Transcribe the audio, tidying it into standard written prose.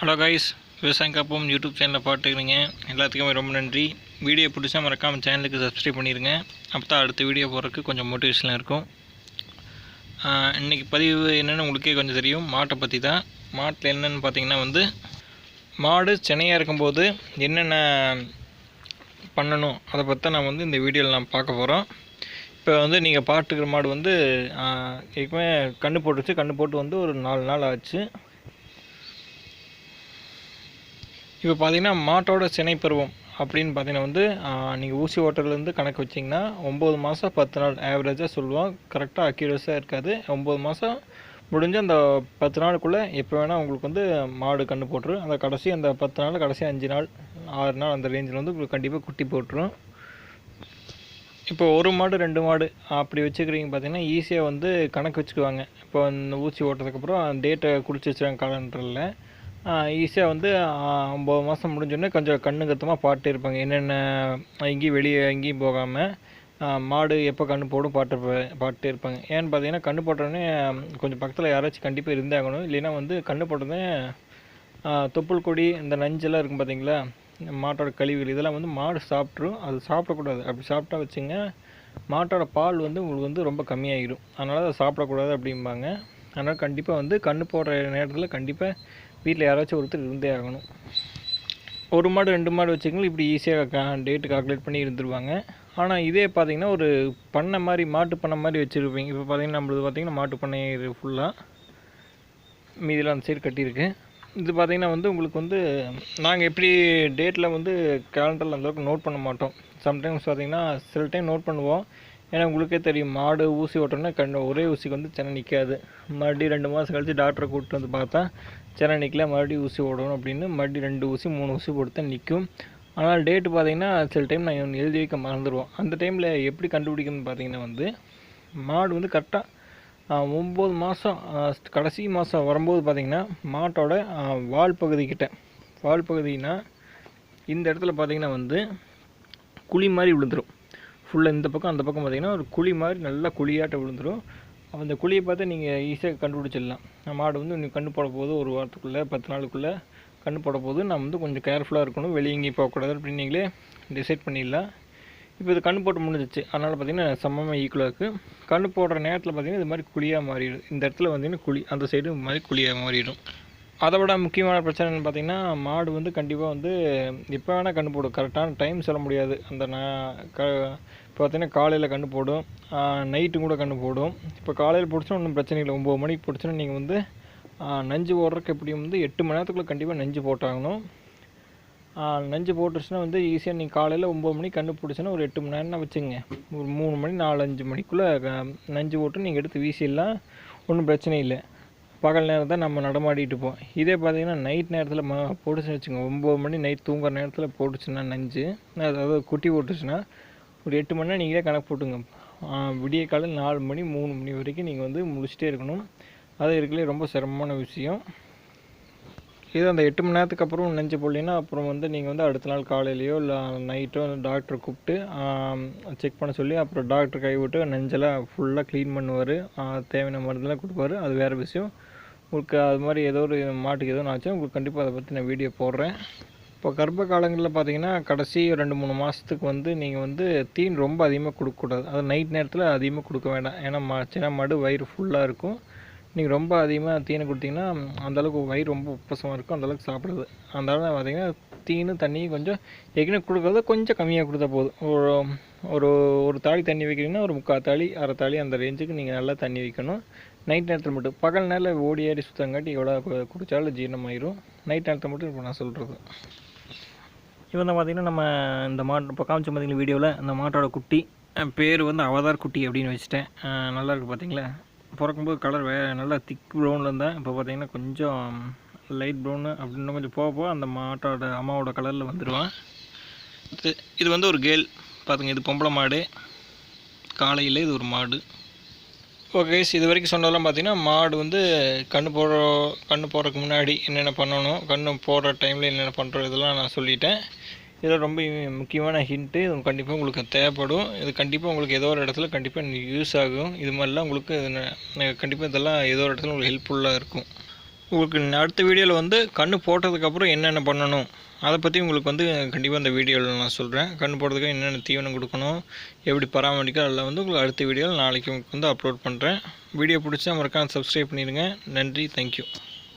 Hello guys, விவசாயம் காப்போம் YouTube சேனலில் பார்த்துக்கிறீங்க. எல்லாத்துக்குமே ரொம்ப நன்றி. வீடியோ பிடிச்சா மறக்காமல் சேனலுக்கு சப்ஸ்கிரைப் பண்ணிடுங்க. அப்போ தான் அடுத்த வீடியோ போடுறதுக்கு கொஞ்சம் மோட்டிவேஷனாக இருக்கும். இன்றைக்கி பதிவு என்னென்னு உங்களுக்கே கொஞ்சம் தெரியும். மாட்டை பற்றி தான். மாட்டில் என்னென்னு பார்த்தீங்கன்னா மாடு சென்னையாக இருக்கும்போது என்னென்ன பண்ணணும் அதை பற்றி தான் நான் இந்த வீடியோவில் நான் பார்க்க போகிறோம். இப்போ நீங்கள் பார்த்துக்கிற மாடு ஏற்கனவே கன்று போட்டுருச்சு. கன்று போட்டு ஒரு 4 நாள் ஆச்சு. இப்போ பார்த்தீங்கன்னா மாட்டோட சினை பருவம் அப்படின்னு பார்த்தீங்கன்னா நீங்கள் ஊசி ஓட்டுறதுலேருந்து கணக்கு வச்சிங்கன்னா 9 மாதம் 10 நாள் ஆவரேஜாக சொல்லுவோம். கரெக்டாக அக்யூரஸாக இருக்காது. 9 மாதம் முடிஞ்சு அந்த 10 நாளுக்குள்ளே எப்போ வேணால் உங்களுக்கு மாடு கன்று போட்டுரும். அந்த கடைசி அந்த 10 நாள் கடைசி 5 நாள் 6 நாள் அந்த ரேஞ்சில் உங்களுக்கு கண்டிப்பாக குட்டி போட்டுரும். இப்போ 1 மாடு 2 மாடு அப்படி வச்சுக்கிறீங்க பார்த்தீங்கன்னா ஈஸியாக கணக்கு வச்சுக்குவாங்க. இப்போ இந்த ஊசி ஓட்டுறதுக்கப்புறம் டேட்டை குறித்து வச்சுருவாங்க காலண்டரில். ஈஸியாக 9 மாதம் முடிஞ்சோடனே கொஞ்சம் கண்ணு கத்தமாக பாட்டு இருப்பாங்க. என்னென்ன எங்கேயும் வெளியே எங்கேயும் போகாமல் மாடு எப்போ கன்று போடும் பாட்டே இருப்பாங்க. ஏன்னு பார்த்தீங்கன்னா கன்று போட்டோடனே கொஞ்சம் பக்கத்தில் யாராச்சும் கண்டிப்பாக இருந்தே ஆகணும். இல்லைன்னா கன்று போட்டோடனே தொப்புள் கொடி இந்த நஞ்செல்லாம் இருக்கும் பார்த்தீங்களா, மாட்டோட கழிவுகள் இதெல்லாம் மாடு சாப்பிட்ரும். அது சாப்பிடக்கூடாது. அப்படி சாப்பிட்டா வச்சுங்க மாட்டோட பால் உங்களுக்கு ரொம்ப கம்மியாகிடும். அதனால் அதை சாப்பிடக்கூடாது அப்படிம்பாங்க. அதனால் கண்டிப்பாக கன்று போடுற நேரத்தில் கண்டிப்பாக வீட்டில் யாராச்சும் ஒருத்தர் இருந்தே ஆகணும். 1 மாடு 2 மாடு வச்சுக்கணும். இப்படி ஈஸியாக டேட்டு கால்குலேட் பண்ணி இருந்துருவாங்க. ஆனால் இதே பார்த்திங்கன்னா ஒரு பண்ணை மாதிரி மாட்டு பண்ணை மாதிரி வச்சுருப்பீங்க. இப்போ பார்த்திங்கன்னா நம்மளது மாட்டு பண்ணை ஃபுல்லாக மீதியில் அந்த சைடு கட்டியிருக்கு. இது பார்த்திங்கன்னா உங்களுக்கு நாங்கள் எப்படி டேட்டில் கேலண்டரில் அந்தளவுக்கு நோட் பண்ண மாட்டோம். சம்டைம்ஸ் பார்த்திங்கன்னா சில டைம் நோட் பண்ணுவோம். ஏன்னா உங்களுக்கே தெரியும், மாடு ஊசி ஓட்டோன்னா ஒரே ஊசிக்கு சென்னை நிற்காது. மறுபடியும் 2 மாதம் கழித்து டாக்டரை கூப்பிட்டு பார்த்தா சென்னை நிற்கல, மறுபடியும் ஊசி ஓடணும் அப்படின்னு மறுபடியும் 2 ஊசி 3 ஊசி போட்டு தான் நிற்கும். ஆனால் டேட்டு பார்த்திங்கன்னா சில டைம் நான் எழுதி வைக்க மறந்துடுவோம். அந்த டைமில் எப்படி கண்டுபிடிக்கணும்னு பார்த்திங்கன்னா மாடு கரெக்டாக 9 மாதம் கடைசி மாதம் வரும்போது பார்த்திங்கன்னா மாட்டோட வால் பகுதினா இந்த இடத்துல பார்த்திங்கன்னா குழி மாதிரி விழுந்துடும். ஃபுல்லாக இந்த பக்கம் அந்த பக்கம் பார்த்திங்கன்னா ஒரு குழி மாதிரி நல்லா குழியாட்ட விழுந்துடும். அந்த குழியை பார்த்து நீங்கள் ஈஸியாக கண்டுபிடிச்சிடலாம். மாடு நீங்கள் கன்று போட போது 1 வாரத்துக்குள்ளே 10 நாளுக்குள்ளே கன்று போட போது நம்ம கொஞ்சம் கேர்ஃபுல்லாக இருக்கணும். வெளியே எங்கேயும் போகக்கூடாது அப்படின்னு நீங்களே டிசைட் பண்ணிடலாம். இப்போ இது கன்று போட்டு முடிஞ்சிச்சு. அதனால் பார்த்திங்கன்னா சமமாக ஈக்குவலாக இருக்குது. கன்று போடுற நேரத்தில் பார்த்திங்கன்னா இது மாதிரி குழியாக மாறிடும். இந்த இடத்துல குழி அந்த சைடு மாதிரி குழியாக மாறிடும். அதை விட முக்கியமான பிரச்சனைன்னு பார்த்திங்கன்னா மாடு கண்டிப்பாக எப்போ வேணால் கன்று போடும். கரெக்டான டைம் சொல்ல முடியாது. இப்போ பார்த்திங்கன்னா காலையில் கன்று போடும், நைட்டு கூட கன்று போடும். இப்போ காலையில் பிடிச்சா ஒன்றும் பிரச்சனை இல்லை. 9 மணிக்கு பிடிச்சோன்னா நீங்கள் நஞ்சு போடுறதுக்கு எப்படியும் 8 மணி நேரத்துக்குள்ளே கண்டிப்பாக நஞ்சு போட்டாகணும். நஞ்சு போட்டுருச்சுன்னா ஈஸியாக நீங்கள் காலையில் 9 மணிக்கு கன்று பிடிச்சோன்னா ஒரு 8 மணி நேரம்னா வச்சுங்க. ஒரு 3 மணி 4-5 மணிக்குள்ளே நஞ்சு போட்டு நீங்கள் எடுத்து வீசிடலாம். ஒன்றும் பிரச்சனை இல்லை. பகல் நேரம் தான் நம்ம நடமாடிட்டு இருப்போம். இதே பார்த்திங்கன்னா நைட் நேரத்தில் போட்டுச்சுன்னு வச்சுங்க, 9 மணி நைட் தூங்குற நேரத்தில் போட்டுச்சுன்னா நஞ்சு, அதாவது குட்டி போட்டுச்சுன்னா ஒரு 8 மணி நேரம் நீங்களே கணக்கு போட்டுங்க. விடிய காலையில் 4 மணி 3 மணி வரைக்கும் நீங்கள் முடிச்சுட்டே இருக்கணும். அது இருக்கலே ரொம்ப சிரமமான விஷயம். இது அந்த 8 மணி நேரத்துக்கு அப்புறம் நஞ்சு போடலைன்னா அப்புறம் நீங்கள் அடுத்த நாள் காலையிலையோ இல்லை நைட்டோ டாக்டரை கூப்பிட்டு செக் பண்ண சொல்லி அப்புறம் டாக்டர் கைவிட்டு நஞ்செல்லாம் ஃபுல்லாக க்ளீன் பண்ணுவார். தேவையான மருந்தெல்லாம் கொடுப்பாரு. அது வேறு விஷயம். உங்களுக்கு அது மாதிரி ஏதோ ஒரு மாட்டுக்கு எதுவும் ஆச்சுன்னா உங்களுக்கு கண்டிப்பாக அதை பற்றி நான் வீடியோ போடுறேன். இப்போ கர்ப்ப காலங்களில் பார்த்தீங்கன்னா கடைசி 2-3 மாதத்துக்கு நீங்கள் தீன் ரொம்ப அதிகமாக கொடுக்கக்கூடாது. அது நைட் நேரத்தில் அதிகமாக கொடுக்க வேண்டாம். ஏன்னா சின்ன மாடு வயிறு ஃபுல்லாக இருக்கும். நீங்கள் ரொம்ப அதிகமாக தீனை கொடுத்தீங்கன்னா அந்தளவுக்கு வயிறு ரொம்ப உப்பசமாக இருக்கும். அந்தளவுக்கு சாப்பிடுது. அதனால பார்த்தீங்கன்னா தீனும் தண்ணியும் கொஞ்சம் ஏற்கனவே கொடுக்குறத கொஞ்சம் கம்மியாக கொடுத்தா போதும். ஒரு தாலி தண்ணி வைக்கிறீங்கன்னா ஒரு 3/4 தாலி 1/2 தாலி அந்த ரேஞ்சுக்கு நீங்கள் நல்லா தண்ணி வைக்கணும். நைட் நேரத்தில் மட்டும். பகல் நேரத்தில் ஓடி ஏறி சுத்தங்காட்டி எவ்வளோ குடித்தாலும் ஜீரணமாயிரும். நைட் நேரத்தில் மட்டும் இப்போ நான் சொல்கிறது. இப்போ பார்த்திங்கன்னா நம்ம இந்த மாட்டு இப்போ காமிச்ச பார்த்திங்கன்னா வீடியோவில் இந்த மாட்டோட குட்டி பேர் அவதார் குட்டி அப்படின்னு வச்சுட்டேன். நல்லாயிருக்கு பார்த்திங்களா. பிறக்கும்போது கலர் நல்லா திக் ப்ரௌனில் இருந்தால் இப்போ பார்த்திங்கன்னா கொஞ்சம் லைட் ப்ரௌனு அப்படின்னு கொஞ்சம் போக அந்த மாட்டோட அம்மாவோட கலரில் வந்துடுவான். இது ஒரு கேர்ள் பார்த்துங்க. இது பொம்பளை மாடு. காலையில் இது ஒரு மாடு. ஓகே, இது வரைக்கும் சொன்னதெல்லாம் பார்த்திங்கன்னா மாடு கன்று போடுறதுக்கு முன்னாடி என்னென்ன பண்ணணும், கன்று போடுற டைமில் என்னென்ன பண்ணுறோம் இதெல்லாம் நான் சொல்லிட்டேன். இதெல்லாம் ரொம்ப முக்கியமான ஹிண்ட்டு. இது கண்டிப்பாக உங்களுக்கு தேவைப்படும். இது கண்டிப்பாக உங்களுக்கு ஏதோ ஒரு இடத்துல கண்டிப்பாக யூஸ் ஆகும். இது மாதிரிலாம் உங்களுக்கு கண்டிப்பாக இதெல்லாம் ஏதோ ஒரு இடத்துல உங்களுக்கு ஹெல்ப்ஃபுல்லாக இருக்கும். உங்களுக்கு அடுத்த வீடியோவில் வந்து கன்று போட்டதுக்கப்புறம் என்னென்ன பண்ணணும் அதை பற்றி உங்களுக்கு வந்து கண்டிப்பாக இந்த வீடியோவில் நான் சொல்கிறேன். கன்று போடுறதுக்கு என்னென்ன தீவனம் கொடுக்கணும், எப்படி பராமரிக்க, அதில் வந்து உங்களுக்கு அடுத்த வீடியோவில் நாளைக்கு உங்களுக்கு வந்து அப்லோட் பண்ணுறேன். வீடியோ பிடிச்சா மறக்காம சப்ஸ்கிரைப் பண்ணிடுங்க. நன்றி, தேங்க்யூ.